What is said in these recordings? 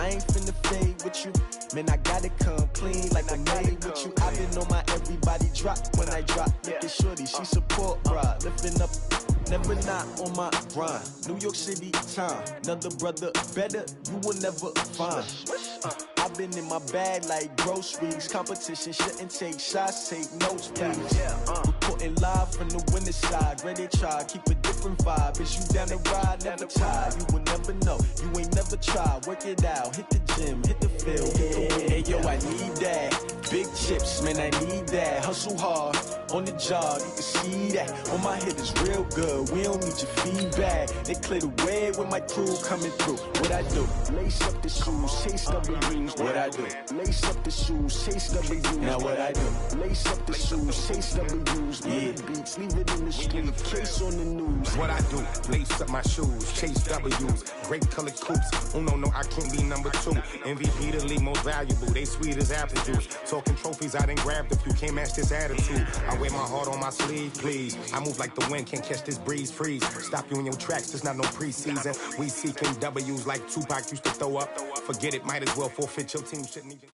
I ain't finna fade with you. Man, I gotta come clean like I'm made with you. I've been on my everybody drop when I drop. Look at shorty, she support ride. Lifting up, never not on my grind. New York City time, another brother better, you will never find. I've been in my bag like groceries. Competition shouldn't take shots, take notes, please. Reporting live from the winning side. Ready to try, keep a different vibe. Is you down the ride, never tired. You will never know, you ain't never tried. Work it out, hit the gym, hit the field, hit the wind. Hey yo, I need that. Big chips, man, I need that. Hustle hard, on the job, you can see that. On my head is real good, we don't need your feedback. They clear the way with my crew coming through. What I do? Lace up the shoes, chase W's. What I do? Lace up the shoes, chase W's. Now what I do? Lace up the shoes, chase W's. Yeah, beats, leave it in the street, case on the news. What I do? Lace up my shoes, chase W's. Great colored coops. Oh no, I can't be number 2. MVP the league most valuable. They sweet as apple juice. Talking trophies, I done grabbed a few. Can't match this attitude. I wear my heart on my sleeve, please. I move like the wind, can't catch this breeze, freeze. Stop you in your tracks, there's not no preseason. We seeking W's like Tupac used to throw up. Forget it, might as well forfeit. Your team shouldn't even.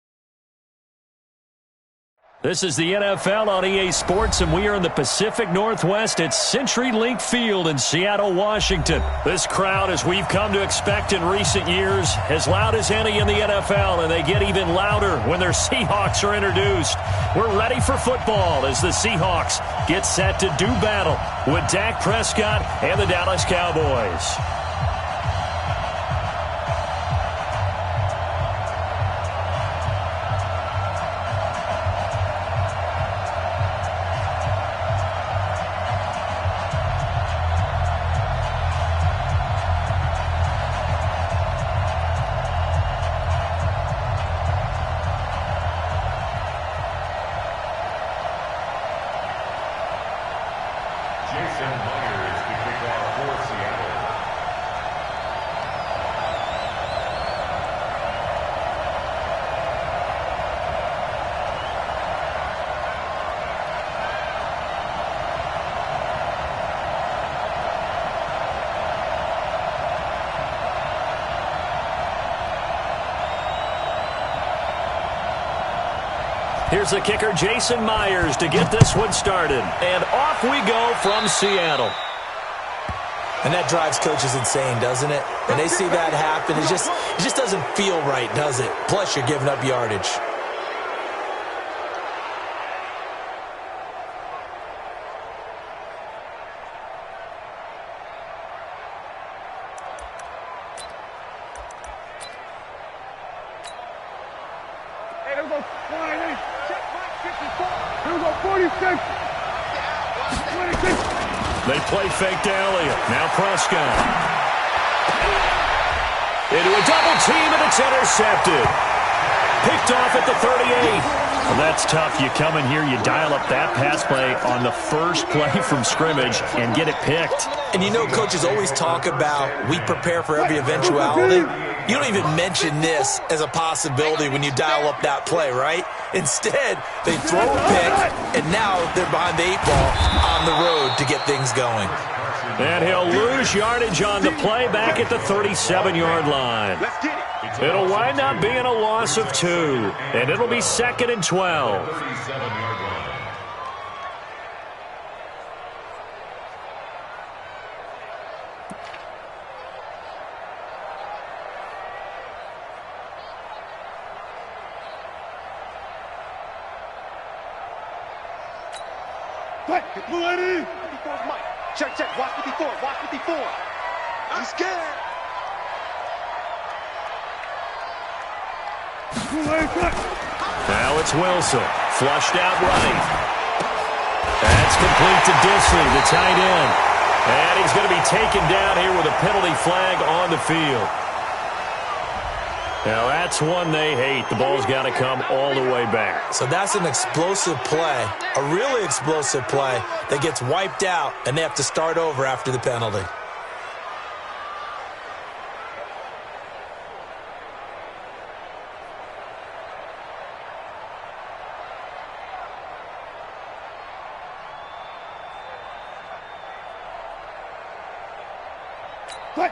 This is the NFL on EA Sports, and we are in the Pacific Northwest at CenturyLink Field in Seattle, Washington. This crowd, as we've come to expect in recent years, as loud as any in the NFL, and they get even louder when their Seahawks are introduced. We're ready for football as the Seahawks get set to do battle with Dak Prescott and the Dallas Cowboys. Here's the kicker, Jason Myers, to get this one started. And off we go from Seattle. And that drives coaches insane, doesn't it? When they see that happen, it just doesn't feel right, does it? Plus, you're giving up yardage. They play fake to Elliott. Now Prescott. Into a double team, and it's intercepted. Picked off at the 38. Well, that's tough. You come in here, you dial up that pass play on the first play from scrimmage and get it picked. And you know coaches always talk about we prepare for every eventuality. You don't even mention this as a possibility when you dial up that play, right? Instead, they throw a pick, and now they're behind the 8 ball on the road to get things going. And he'll lose yardage on the play back at the 37-yard line. It'll wind up being a loss of 2, and it'll be 2nd and 12. Check. Watch 54. I'm scared. Now it's Wilson. Flushed out right. That's complete to Disley, the tight end. And he's going to be taken down here with a penalty flag on the field. Now that's one they hate. The ball's got to come all the way back. So that's an explosive play, a really explosive play that gets wiped out, and they have to start over after the penalty.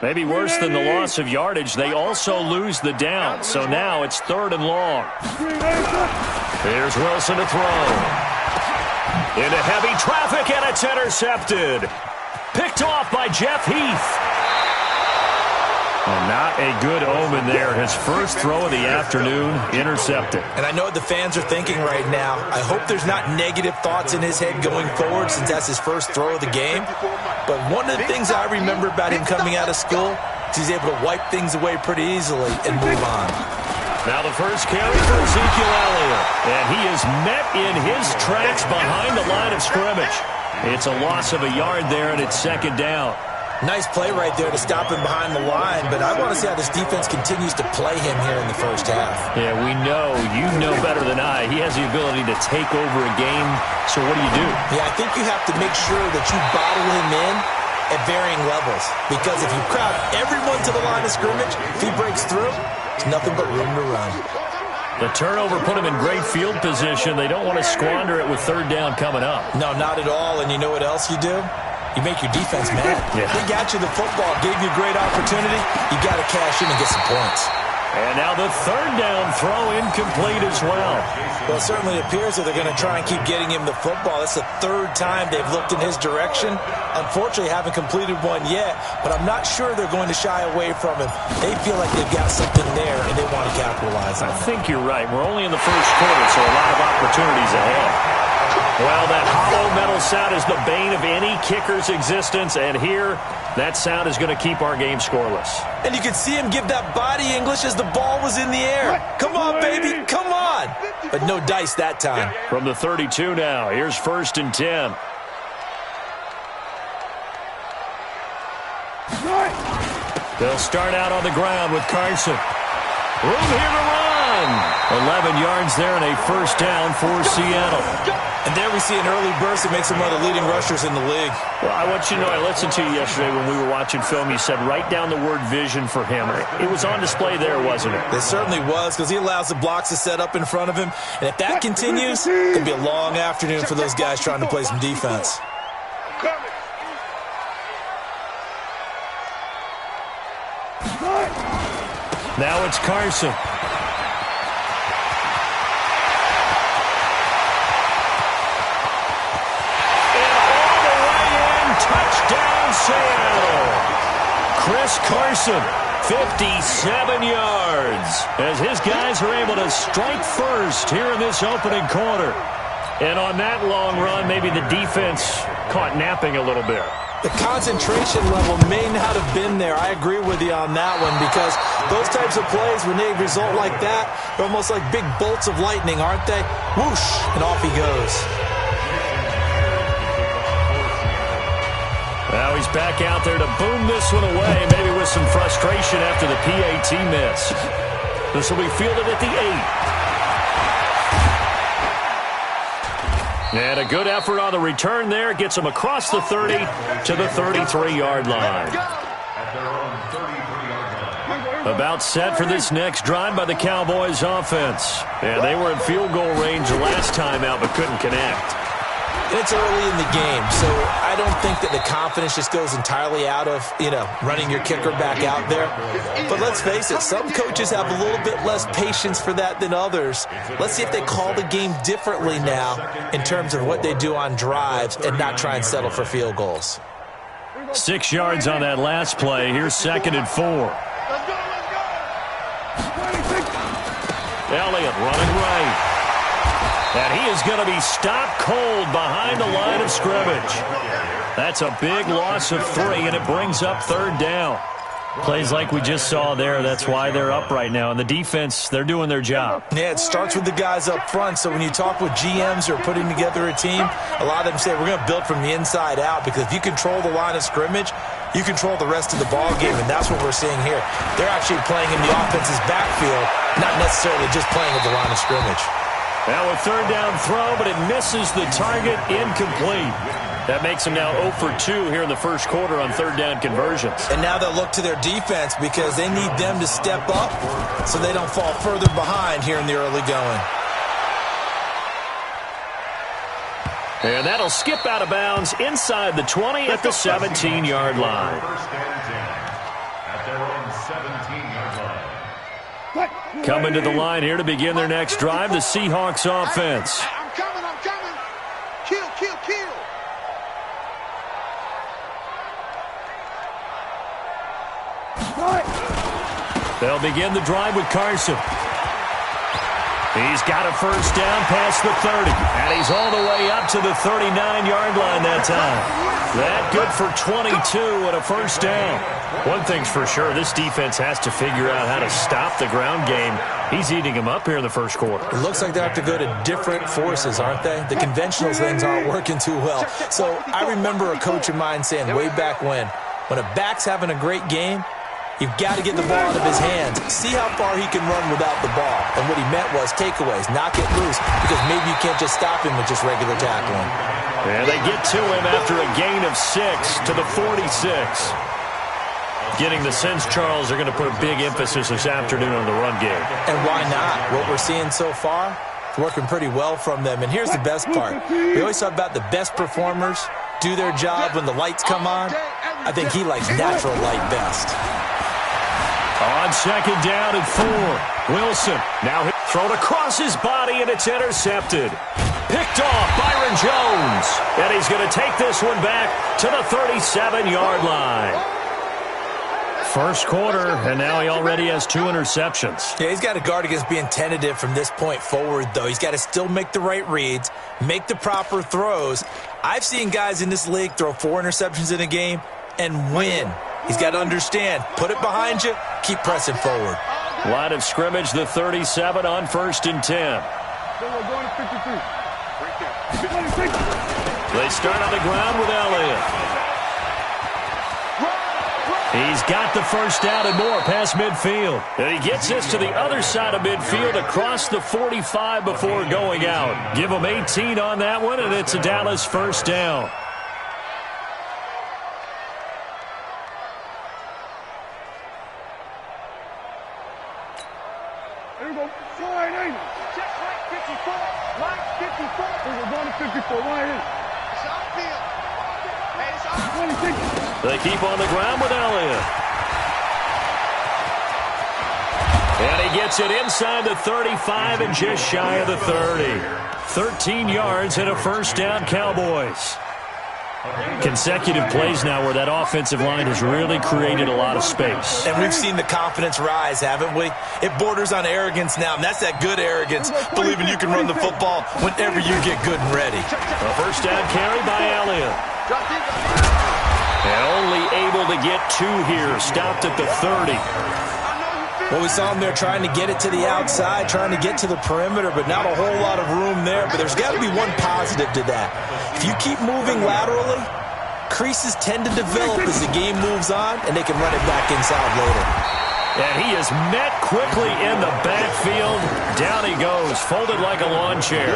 Maybe worse than the loss of yardage, they also lose the down. So now it's 3rd and long. Here's Wilson to throw. Into heavy traffic, and it's intercepted. Picked off by Jeff Heath. Not a good omen there. His first throw of the afternoon, intercepted. And I know what the fans are thinking right now. I hope there's not negative thoughts in his head going forward since that's his first throw of the game. But one of the things I remember about him coming out of school is he's able to wipe things away pretty easily and move on. Now the first carry for Ezekiel Elliott. And he is met in his tracks behind the line of scrimmage. It's a loss of a yard there, and it's 2nd down. Nice play right there to stop him behind the line, but I want to see how this defense continues to play him here in the first half. Yeah, we know. You know better than I. He has the ability to take over a game, so what do you do? Yeah, I think you have to make sure that you bottle him in at varying levels, because if you crowd everyone to the line of scrimmage, if he breaks through, there's nothing but room to run. The turnover put him in great field position. They don't want to squander it with 3rd down coming up. No, not at all, and you know what else you do? You make your defense mad. Yeah. They got you the football, gave you a great opportunity. You got to cash in and get some points. And now the 3rd down throw incomplete as well. Well, it certainly appears that they're going to try and keep getting him the football. That's the 3rd time they've looked in his direction. Unfortunately, haven't completed one yet, but I'm not sure they're going to shy away from him. They feel like they've got something there, and they want to capitalize on it. I think you're right. We're only in the first quarter, so a lot of opportunities ahead. Well, that hollow metal sound is the bane of any kicker's existence, and here, that sound is going to keep our game scoreless. And you could see him give that body English as the ball was in the air. Come on, baby, come on. But no dice that time. From the 32 now, here's 1st and 10. They'll start out on the ground with Carson. Room here to run. 11 yards there and a 1st down for Seattle. And there we see an early burst that makes him one of the leading rushers in the league. Well, I want you to know, I listened to you yesterday when we were watching film. You said write down the word vision for him. It was on display there, wasn't it? It certainly was, because he allows the blocks to set up in front of him. And if that continues, it could be a long afternoon for those guys trying to play some defense. Now it's Carson. Touchdown, Seattle. Chris Carson, 57 yards, as his guys are able to strike first here in this opening quarter. And on that long run, maybe the defense caught napping a little bit. The concentration level may not have been there. I agree with you on that one, because those types of plays, when they result like that, they're almost like big bolts of lightning, aren't they? Whoosh, and off he goes. Now he's back out there to boom this one away, maybe with some frustration after the PAT miss. This will be fielded at the 8. And a good effort on the return there. Gets him across the 30 to the 33-yard line. About set for this next drive by the Cowboys offense. And they were in field goal range last time out but couldn't connect. It's early in the game, so I don't think that the confidence just goes entirely out of, running your kicker back out there. But let's face it, some coaches have a little bit less patience for that than others. Let's see if they call the game differently now in terms of what they do on drives and not try and settle for field goals. 6 yards on that last play. Here's 2nd and 4. Elliott running right. And he is going to be stopped cold behind the line of scrimmage. That's a big loss of 3, and it brings up 3rd down. Plays like we just saw there, that's why they're up right now. And the defense, they're doing their job. Yeah, it starts with the guys up front. So when you talk with GMs who are putting together a team, a lot of them say we're going to build from the inside out, because if you control the line of scrimmage, you control the rest of the ball game, and that's what we're seeing here. They're actually playing in the offense's backfield, not necessarily just playing at the line of scrimmage. Now a 3rd down throw, but it misses the target, incomplete. That makes them now 0 for 2 here in the first quarter on 3rd down conversions. And now they'll look to their defense, because they need them to step up so they don't fall further behind here in the early going. And that'll skip out of bounds inside the 20 at the 17-yard line. Coming to the line here to begin their next drive, the Seahawks offense. I'm coming. Kill. They'll begin the drive with Carson. He's got a first down past the 30, and he's all the way up to the 39-yard line that time. That good for 22 and a first down. One thing's for sure, this defense has to figure out how to stop the ground game. He's eating them up here in the first quarter. It looks like they have to go to different forces, aren't they? The conventional things aren't working too well. So I remember a coach of mine saying way back when a back's having a great game, you've got to get the ball out of his hands. See how far he can run without the ball. And what he meant was takeaways, knock it loose, because maybe you can't just stop him with just regular tackling. And they get to him after a gain of 6 to the 46. Getting the sense, Charles, are going to put a big emphasis this afternoon on the run game. And why not? What we're seeing so far, it's working pretty well from them. And here's the best part. We always talk about the best performers do their job when the lights come on. I think he likes natural light best. On second down and 4, Wilson now thrown across his body, and it's intercepted. Picked off Byron Jones, and he's going to take this one back to the 37-yard line. First quarter, and now he already has 2 interceptions. Yeah, he's got to guard against being tentative from this point forward, though. He's got to still make the right reads, make the proper throws. I've seen guys in this league throw 4 interceptions in a game and win. He's got to understand, put it behind you, keep pressing forward. Line of scrimmage, the 37 on 1st and 10. They start on the ground with Elliott. He's got the first down and more past midfield. And he gets this to the other side of midfield across the 45 before going out. Give him 18 on that one, and it's a Dallas first down. There you go. Slide in. Check right 54. Right 54. We're going to 54. Right in. It's outfield. Hey, it's outfield. They keep on the ground with Elliott. And he gets it inside the 35 and just shy of the 30. 13 yards and a first down, Cowboys. Consecutive plays now where that offensive line has really created a lot of space. And we've seen the confidence rise, haven't we? It borders on arrogance now, and that's that good arrogance, believing you can run the football whenever you get good and ready. A first down carry by Elliott. And only able to get 2 here, stopped at the 30. Well, we saw him there trying to get it to the outside, trying to get to the perimeter, but not a whole lot of room there. But there's got to be one positive to that. If you keep moving laterally, creases tend to develop as the game moves on, and they can run it back inside later. And he is met quickly in the backfield. Down he goes, folded like a lawn chair.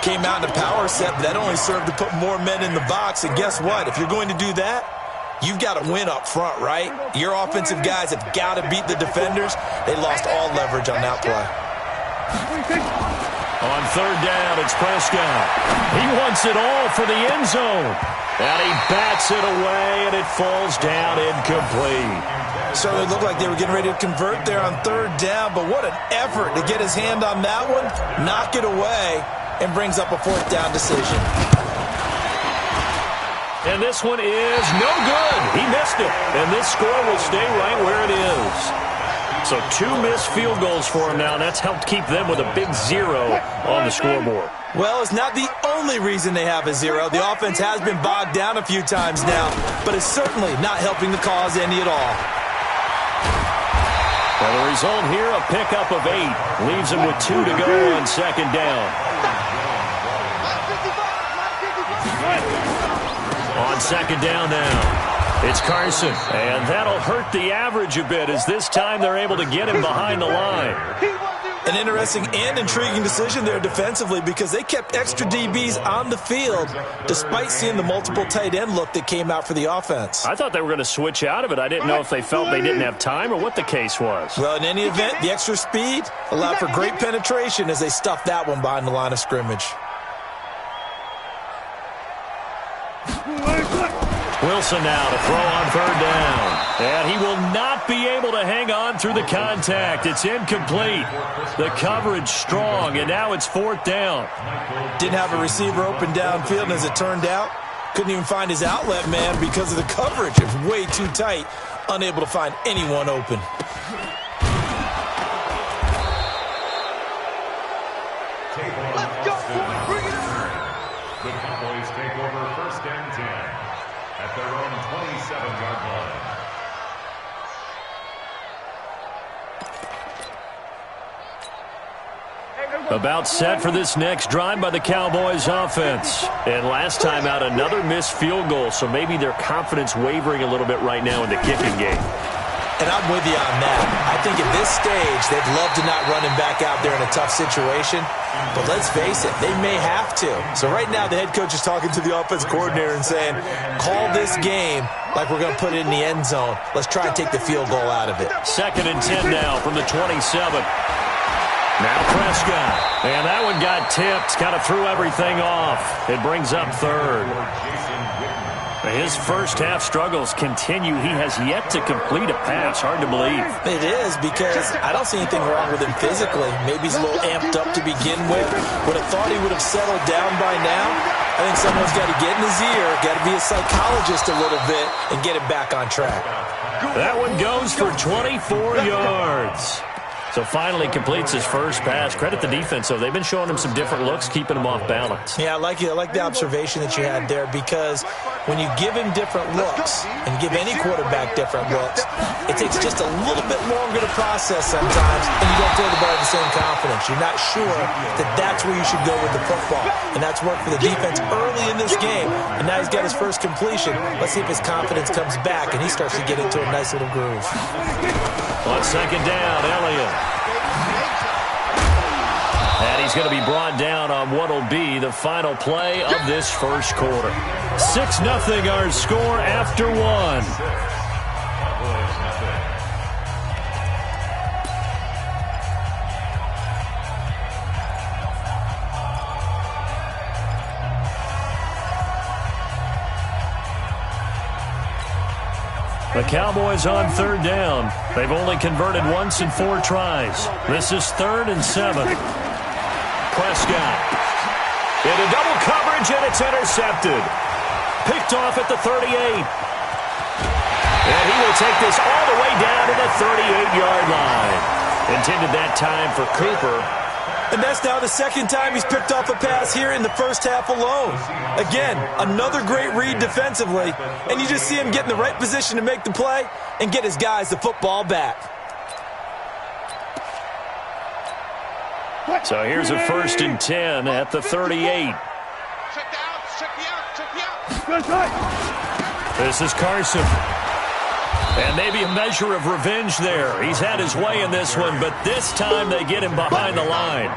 Came out in a power set, but that only served to put more men in the box. And guess what? If you're going to do that, you've got to win up front, right? Your offensive guys have got to beat the defenders. They lost all leverage on that play. On third down, it's Prescott. He wants it all for the end zone. And he bats it away, and it falls down incomplete. Certainly looked like they were getting ready to convert there on third down, but what an effort to get his hand on that one, knock it away, and brings up a 4th down decision. And this one is no good. He missed it. And this score will stay right where it is. So 2 missed field goals for him now, and that's helped keep them with a big 0 on the scoreboard. Well, it's not the only reason they have a 0. The offense has been bogged down a few times now, but it's certainly not helping the cause any at all. Well, the result here, a pickup of 8. Leaves him with 2 to go on second down. On second down now, it's Carson. And that'll hurt the average a bit as this time they're able to get him behind the line. An interesting and intriguing decision there defensively because they kept extra DBs on the field despite seeing the multiple tight end look that came out for the offense. I thought they were going to switch out of it. I didn't know if they felt they didn't have time or what the case was. Well, in any event, the extra speed allowed for great penetration as they stuffed that one behind the line of scrimmage. Wilson now to throw on third down. And he will not be able to hang on through the contact. It's incomplete. The coverage strong, and now it's 4th down. Didn't have a receiver open downfield, and as it turned out, couldn't even find his outlet man because of the coverage. It was way too tight, unable to find anyone open. Let's go, boy. Bring it on. The Cowboys take over 1st and 10 at their own 27-yard line. About set for this next drive by the Cowboys offense. And last time out, another missed field goal, so maybe their confidence wavering a little bit right now in the kicking game. And I'm with you on that. I think at this stage, they'd love to not run him back out there in a tough situation. But let's face it, they may have to. So right now, the head coach is talking to the offense coordinator and saying, call this game like we're going to put it in the end zone. Let's try and take the field goal out of it. 2nd and 10 now from the 27. Now Prescott. And that one got tipped. Kind of threw everything off. It brings up 3rd. His first half struggles continue. He has yet to complete a pass. Hard to believe. It is, because I don't see anything wrong with him physically. Maybe he's a little amped up to begin with. Would have thought he would have settled down by now. I think someone's got to get in his ear, got to be a psychologist a little bit, and get him back on track. That one goes for 24 yards. So finally completes his first pass. Credit the defense, though. They've been showing him some different looks, keeping him off balance. Yeah, I like the observation that you had there, because when you give him different looks and give any quarterback different looks, it takes just a little bit longer to process sometimes, and you don't throw the ball with the same confidence. You're not sure that that's where you should go with the football, and that's worked for the defense early in this game, and now he's got his first completion. Let's see if his confidence comes back and he starts to get into a nice little groove. On 2nd down, Elliott. And he's going to be brought down on what will be the final play of this first quarter. 6-0 our score after 1. The Cowboys on 3rd down. They've only converted once in 4 tries. This is 3rd and 7. Prescott. Into double coverage, and it's intercepted. Picked off at the 38. And he will take this all the way down to the 38-yard line. Intended that time for Cooper. And that's now the 2nd time he's picked off a pass here in the first half alone. Again, another great read defensively, and you just see him get in the right position to make the play and get his guys the football back. So here's a 1st and 10 at the 38. This is Carson. And maybe a measure of revenge there. He's had his way in this one, but this time they get him behind the line.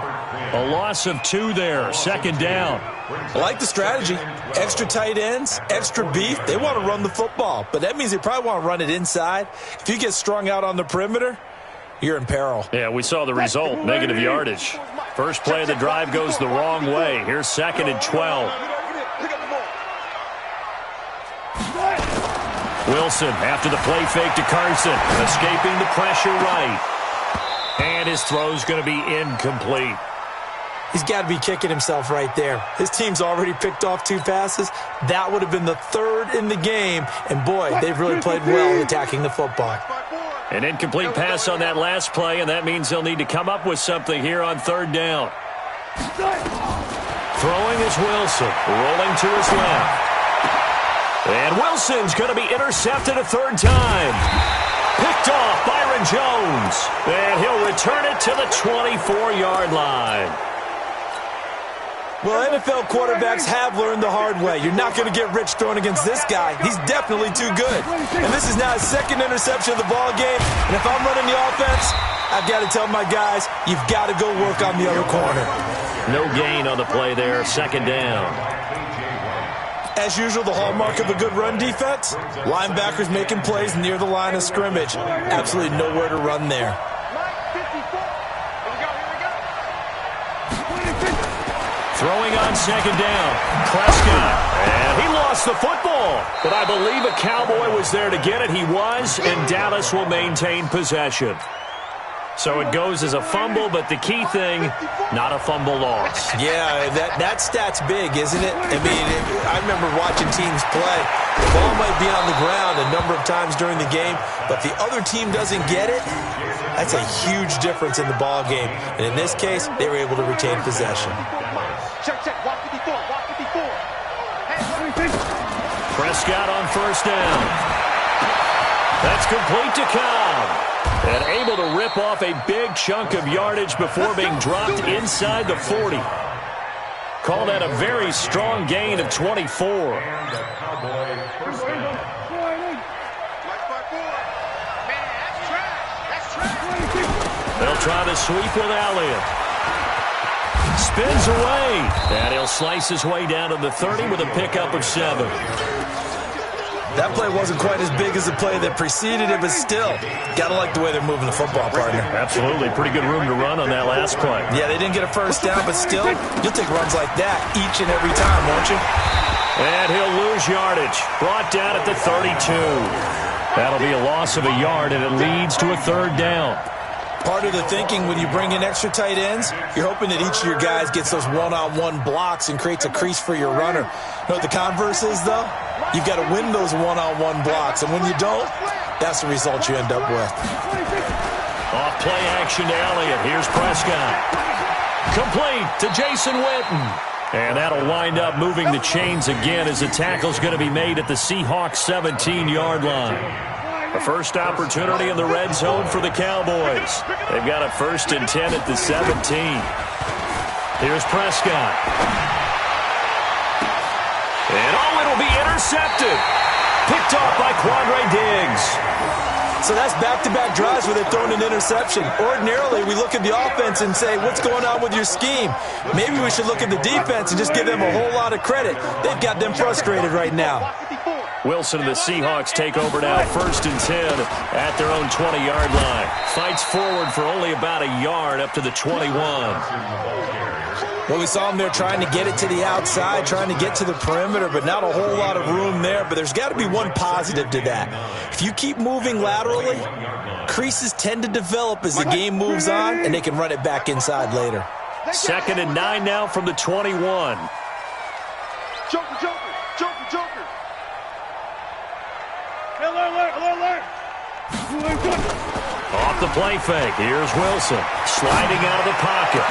A loss of 2 there, 2nd down. I like the strategy. Extra tight ends, extra beef. They want to run the football, but that means they probably want to run it inside. If you get strung out on the perimeter, you're in peril. Yeah, we saw the result, negative yardage. First play of the drive goes the wrong way. Here's 2nd and 12. Wilson after the play fake to Carson, escaping the pressure right. And his throw's going to be incomplete. He's got to be kicking himself right there. His team's already picked off 2 passes. That would have been the 3rd in the game. And, boy, they've really played well attacking the football. An incomplete pass on that last play, and that means they'll need to come up with something here on 3rd down. Throwing is Wilson, rolling to his left. And Wilson's going to be intercepted a 3rd time. Picked off Byron Jones. And he'll return it to the 24-yard line. Well, NFL quarterbacks have learned the hard way. You're not going to get rich throwing against this guy. He's definitely too good. And this is now his 2nd interception of the ball game. And if I'm running the offense, I've got to tell my guys, you've got to go work on the other corner. No gain on the play there, 2nd down. As usual, the hallmark of a good run defense, linebackers making plays near the line of scrimmage. Absolutely nowhere to run there. Throwing on 2nd down, Prescott. And he lost lost the football, but I believe a Cowboy was there to get it. He was, and Dallas will maintain possession. So it goes as a fumble, but the key thing, not a fumble loss. Yeah, that stat's big, isn't it? I mean, I remember watching teams play. The ball might be on the ground a number of times during the game, but the other team doesn't get it. That's a huge difference in the ball game. And in this case, they were able to retain possession. Check, walk 54, walk 54. Prescott on first down. That's complete to Cobb. And able to rip off a big chunk of yardage before being dropped inside the 40. Call that a very strong gain of 24. They'll try to sweep with Elliott. Spins away. And he'll slice his way down to the 30 with a pickup of 7. That play wasn't quite as big as the play that preceded it, but still, got to like the way they're moving the football, partner. Absolutely. Pretty good room to run on that last play. Yeah, they didn't get a first down, but still, you'll take runs like that each and every time, won't you? And he'll lose yardage. Brought down at the 32. That'll be a loss of a yard, and it leads to a third down. Part of the thinking when you bring in extra tight ends, you're hoping that each of your guys gets those one-on-one blocks and creates a crease for your runner. You know what the converse is, though? You've got to win those one-on-one blocks, and when you don't, that's the result you end up with. Off play action to Elliott. Here's Prescott. Complete to Jason Witten. And that'll wind up moving the chains again as the tackle's going to be made at the Seahawks 17-yard line. A first opportunity in the red zone for the Cowboys. They've got a 1st and 10 at the 17. Here's Prescott. And it'll be intercepted. Picked off by Quandre Diggs. So that's back-to-back drives where they're throwing an interception. Ordinarily, we look at the offense and say, what's going on with your scheme? Maybe we should look at the defense and just give them a whole lot of credit. They've got them frustrated right now. Wilson and the Seahawks take over now, 1st and 10 at their own 20-yard line. Fights forward for only about a yard up to the 21. Well, we saw them there trying to get it to the outside, trying to get to the perimeter, but not a whole lot of room there. But there's got to be one positive to that. If you keep moving laterally, creases tend to develop as the game moves on, and they can run it back inside later. 2nd and 9 now from the 21. Joker. Alert. Off the play fake. Here's Wilson. Sliding out of the pocket.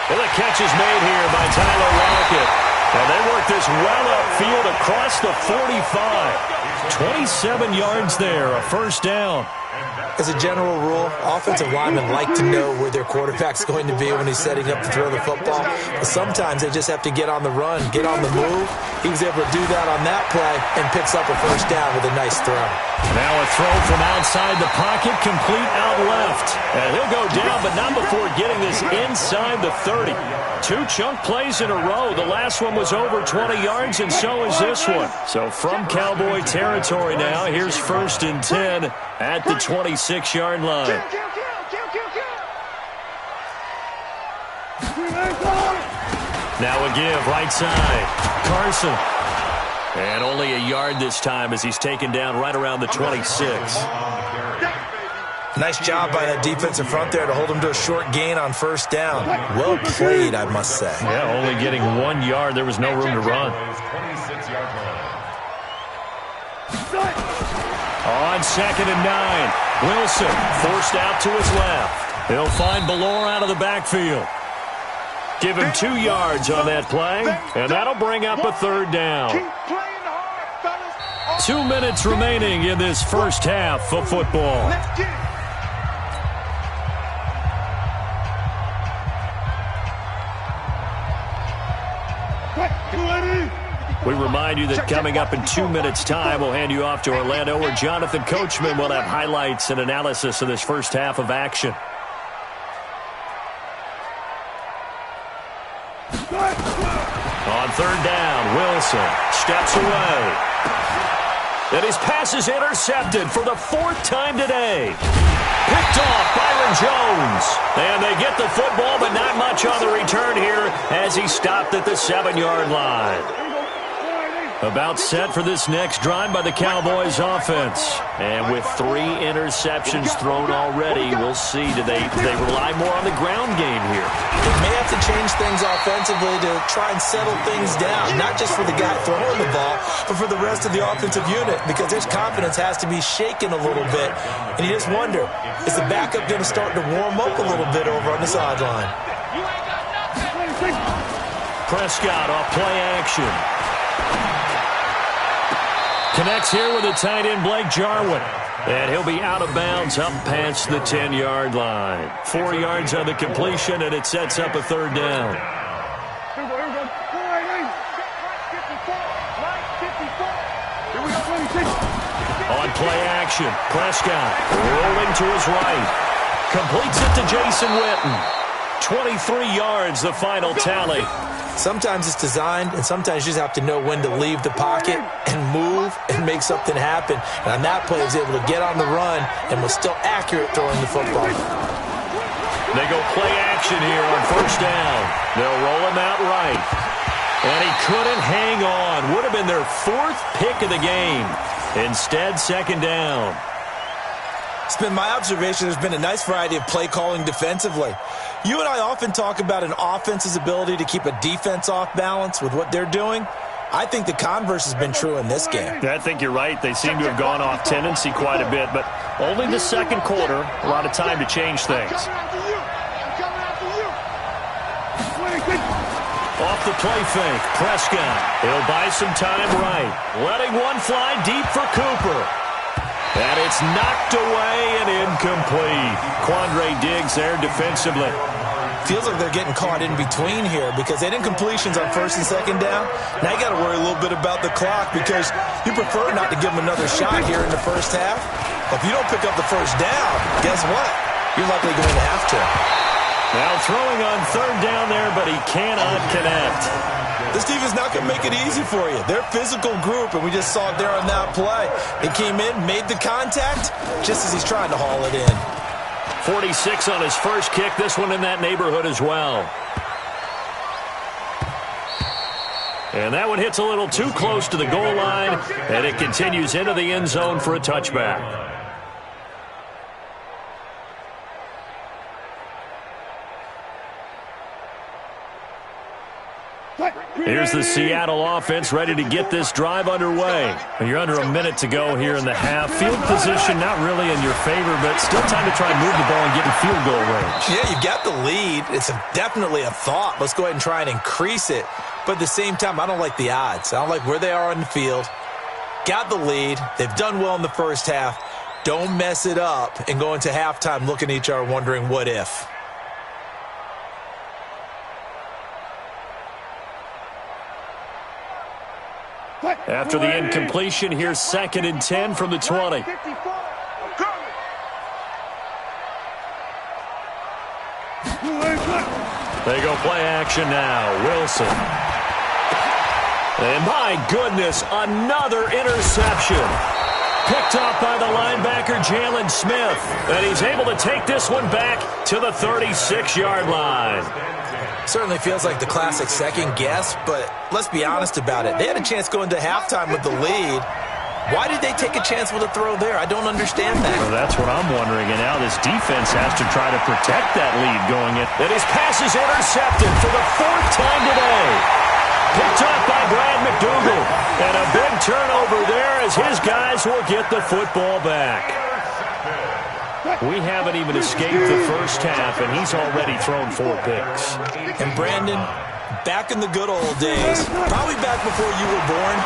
And the catch is made here by Tyler Lockett. And they work this well upfield across the 45. 27 yards there, a 1st down. As a general rule, offensive linemen like to know where their quarterback's going to be when he's setting up to throw the football. But sometimes they just have to get on the run, get on the move. He was able to do that on that play and picks up a 1st down with a nice throw. Now a throw from outside the pocket, complete out left. And he'll go down, but not before getting this inside the 30. 2 chunk plays in a row. The last one was over 20 yards, and so is this one. So from Cowboy territory now, here's 1st and 10 at the 26-yard line. Now a give, right side. Carson. And only a yard this time as he's taken down right around the 26. Nice job by that defensive front there to hold him to a short gain on 1st down. Well played, I must say. Yeah, only getting 1 yard. There was no room to run. On 2nd and 9, Wilson forced out to his left. He'll find Ballore out of the backfield. Give him 2 yards on that play, and that'll bring up a 3rd down. 2 minutes remaining in this first half of football. We remind you that coming up in 2 minutes' time, we'll hand you off to Orlando, where Jonathan Coachman will have highlights and analysis of this first half of action. On 3rd down, Wilson steps away. And his pass is intercepted for the 4th time today. Picked off Byron Jones. And they get the football, but not much on the return here as he stopped at the 7-yard line. About set for this next drive by the Cowboys offense. And with 3 interceptions thrown already, we'll see. Do they rely more on the ground game here? They may have to change things offensively to try and settle things down, not just for the guy throwing the ball, but for the rest of the offensive unit, because his confidence has to be shaken a little bit. And you just wonder, is the backup going to start to warm up a little bit over on the sideline? Prescott off play action. Connects here with the tight end, Blake Jarwin. And he'll be out of bounds up past the 10-yard line. 4 yards on the completion, and it sets up a 3rd down. On play action, Prescott rolling to his right. Completes it to Jason Witten. 23 yards, the final tally. Sometimes it's designed, and sometimes you just have to know when to leave the pocket and move and make something happen. And on that play, he was able to get on the run and was still accurate throwing the football. They go play action here on 1st down. They'll roll him out right. And he couldn't hang on. Would have been their 4th pick of the game. Instead, 2nd down. It's been my observation there's been a nice variety of play calling defensively. You and I often talk about an offense's ability to keep a defense off balance with what they're doing. I think the converse has been true in this game. I think you're right. They seem to have gone off tendency quite a bit, but only the 2nd quarter, a lot of time to change things. Off the play fake, Prescott. He'll buy some time right. Letting one fly deep for Cooper. And it's knocked away and incomplete. Quandre Diggs there defensively. Feels like they're getting caught in between here because they didn't completions on 1st and 2nd down. Now you got to worry a little bit about the clock because you prefer not to give them another shot here in the 1st half. But if you don't pick up the 1st down, guess what? You're likely going to have to. Now throwing on 3rd down there, but he cannot connect. This defense not going to make it easy for you. They're a physical group, and we just saw it there on that play. They came in, made the contact, just as he's trying to haul it in. 46 on his first kick. This one in that neighborhood as well. And that one hits a little too close to the goal line, and it continues into the end zone for a touchback. Here's the Seattle offense ready to get this drive underway. You're under a minute to go here in the half. Field position not really in your favor, but still time to try and move the ball and get in field goal range. Yeah, you've got the lead. It's definitely a thought. Let's go ahead and try and increase it. But at the same time, I don't like the odds. I don't like where they are on the field. Got the lead. They've done well in the 1st half. Don't mess it up and go into halftime looking at each other wondering what if. After the incompletion, here's 2nd and 10 from the 20. They go play action now. Wilson. And my goodness, another interception. Picked off by the linebacker, Jalen Smith. And he's able to take this one back to the 36-yard line. Certainly feels like the classic second guess, but let's be honest about it. They had a chance going into halftime with the lead. Why did they take a chance with a throw there? I don't understand that. Well, that's what I'm wondering. And now this defense has to try to protect that lead going in. And his pass is intercepted for the 4th time today. Picked up by Brad McDougal. And a big turnover there as his guys will get the football back. We haven't even escaped the 1st half, and he's already thrown 4 picks. And Brandon, back in the good old days, probably back before you were born,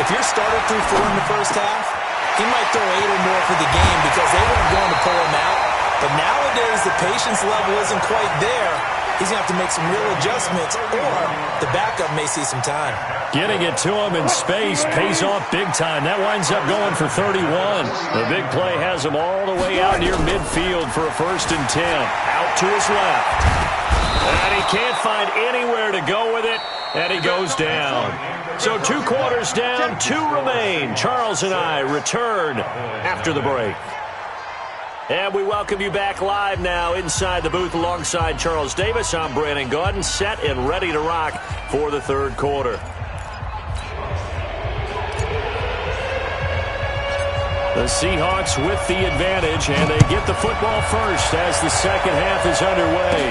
if your starter threw 4 in the 1st half, he might throw 8 or more for the game because they weren't going to pull him out. But nowadays, the patience level isn't quite there. He's going to have to make some real adjustments, or the backup may see some time. Getting it to him in space pays off big time. That winds up going for 31. The big play has him all the way out near midfield for a 1st and 10. Out to his left. And he can't find anywhere to go with it, and he goes down. So 2 quarters down, 2 remain. Charles and I return after the break. And we welcome you back live now inside the booth alongside Charles Davis. I'm Brandon Gaudin, set and ready to rock for the 3rd quarter. The Seahawks with the advantage, and they get the football first as the second half is underway.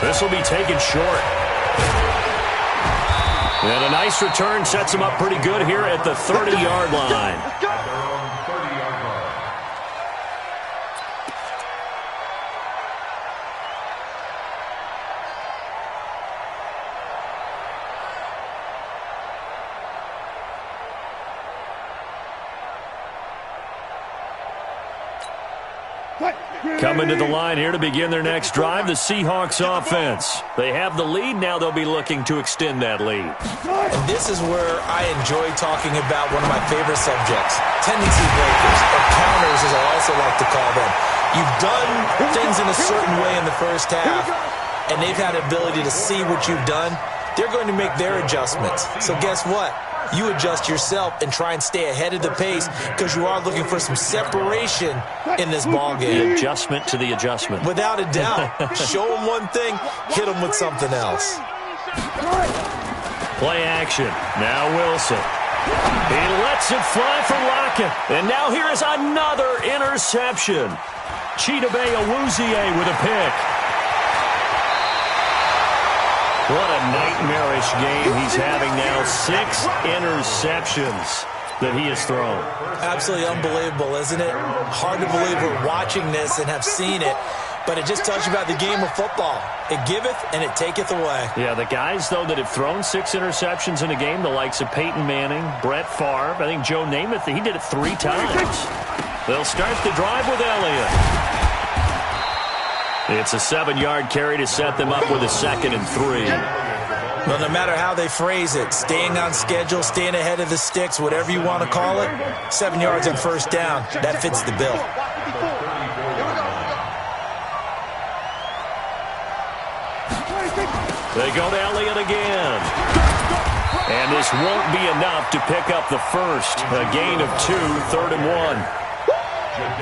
This will be taken short. And a nice return sets them up pretty good here at the 30-yard line. Coming to the line here to begin their next drive, the Seahawks offense. They have the lead. Now they'll be looking to extend that lead. And this is where I enjoy talking about one of my favorite subjects, tendency breakers, or counters as I also like to call them. You've done things in a certain way in the first half, and they've had the ability to see what you've done. They're going to make their adjustments. So guess what? You adjust yourself and try and stay ahead of the pace because you are looking for some separation in this ball game. The adjustment to the adjustment. Without a doubt. Show them one thing, hit them with something else. Play action. Now Wilson. He lets it fly for Lockett. And now here is another interception. Chidobe Awuzie with a pick. What a nightmarish game he's having now. 6 interceptions that he has thrown. Absolutely unbelievable, isn't it? Hard to believe we're watching this and have seen it, but it just tells you about the game of football. It giveth and it taketh away. Yeah, the guys, though, that have thrown 6 interceptions in a game, the likes of Peyton Manning, Brett Favre, I think Joe Namath, he did it 3 times. They'll start the drive with Elliott. It's a 7-yard carry to set them up with a 2nd and 3. Well, no matter how they phrase it, staying on schedule, staying ahead of the sticks, whatever you want to call it, 7 yards on first down, that fits the bill. They go to Elliott again. And this won't be enough to pick up the first. A gain of 2, 3rd and 1.